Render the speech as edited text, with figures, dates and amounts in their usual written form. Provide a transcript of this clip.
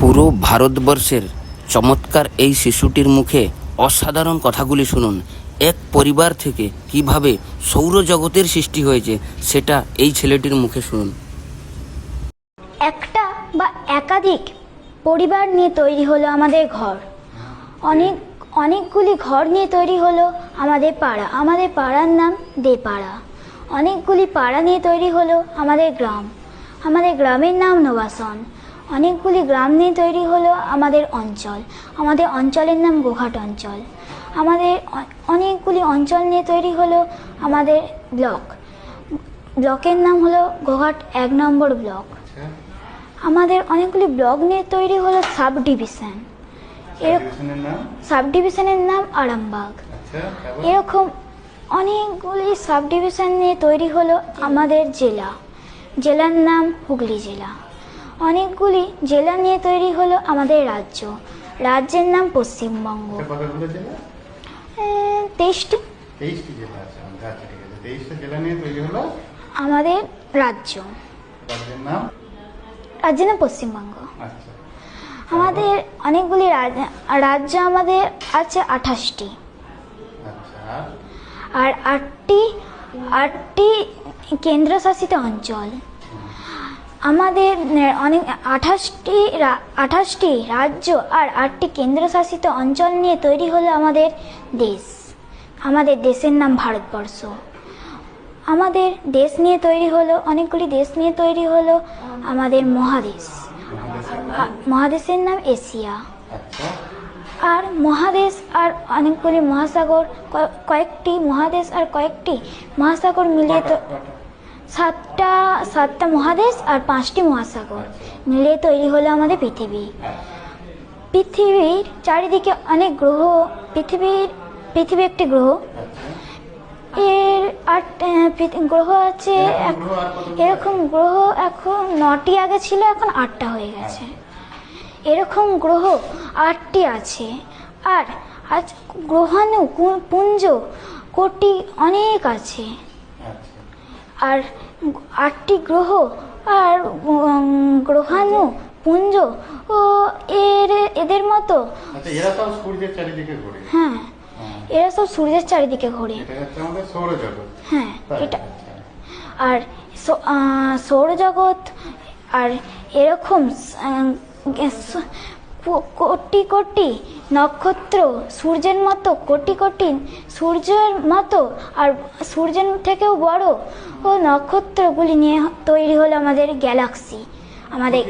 পুরো ভারতবর্ষের চমৎকার এই শিশুটির মুখে অসাধারণ কথাগুলি শুনুন। এক পরিবার থেকে কিভাবে সৌরজগতের সৃষ্টি হয়েছে সেটা এই ছেলেটির মুখে শুনুন। একটা বা একাধিক পরিবার নিয়ে তৈরি হলো আমাদের ঘর। অনেকগুলি ঘর নিয়ে তৈরি হলো আমাদের পাড়া। আমাদের পাড়ার নাম দেপাড়া। অনেকগুলি পাড়া নিয়ে তৈরি হলো আমাদের গ্রাম। আমাদের গ্রামের নাম নোবাসন। অনেকগুলি গ্রাম নিয়ে তৈরি হলো আমাদের অঞ্চল। আমাদের অঞ্চলের নাম গোঘাট অঞ্চল। আমাদের অনেকগুলি অঞ্চল নিয়ে তৈরি হলো আমাদের ব্লক। ব্লকের নাম হলো গোঘাট 1 নম্বর ব্লক। আমাদের অনেকগুলি ব্লক নিয়ে তৈরি হলো সাব ডিভিশন। সাব ডিভিশনের নাম আরামবাগ। এরকম অনেকগুলি সাব ডিভিশন নিয়ে তৈরি হলো আমাদের জেলা। জেলার নাম হুগলি জেলা। অনেকগুলি জেলা নিয়ে তৈরি হলো আমাদের রাজ্য। রাজ্যের নাম পশ্চিমবঙ্গ। 23টি আমাদের রাজ্য। রাজ্যের নাম পশ্চিমবঙ্গ। আমাদের অনেকগুলি রাজ্য আমাদের আছে 28টি। আর 8টি কেন্দ্রশাসিত অঞ্চল। আমাদের অনেক 28টি রাজ্য আর 8টি কেন্দ্রশাসিত অঞ্চল নিয়ে তৈরি হলো আমাদের দেশ। আমাদের দেশের নাম ভারতবর্ষ। আমাদের দেশ নিয়ে তৈরি হলো অনেকগুলি দেশ নিয়ে তৈরি হলো আমাদের মহাদেশ। মহাদেশের নাম এশিয়া। আর মহাদেশ আর অনেকগুলি মহাসাগর, কয়েকটি মহাদেশ আর কয়েকটি মহাসাগর মিলিয়ে তো 7টা মহাদেশ আর 5টি মহাসাগর মিলিয়ে তৈরি হলো আমাদের পৃথিবী। পৃথিবীর চারিদিকে অনেক গ্রহ। পৃথিবী একটি গ্রহ। এর 8 গ্রহ আছে। এরকম গ্রহ এখন 9টি আগে ছিল, এখন 8টা হয়ে গেছে। এরকম গ্রহ 8টি আছে। আর আজ গ্রহাণু পুঞ্জ কোটি অনেক আছে। আর 8টি গ্রহ আর গ্রহাণু পুঞ্জ ও এদের মতো। এরা সব সূর্যের চারিদিকে ঘোরে। হ্যাঁ, এরা সব সূর্যের চারিদিকে ঘোরে। হ্যাঁ, এটা আর সৌরজগৎ। আর এরকম কোটি কোটি নক্ষত্র, সূর্যের মতো কোটি কোটি সূর্যের মতো আর সূর্যের থেকেও বড় ও নক্ষত্রগুলি নিয়ে তৈরি হলো আমাদের গ্যালাক্সি। আমাদের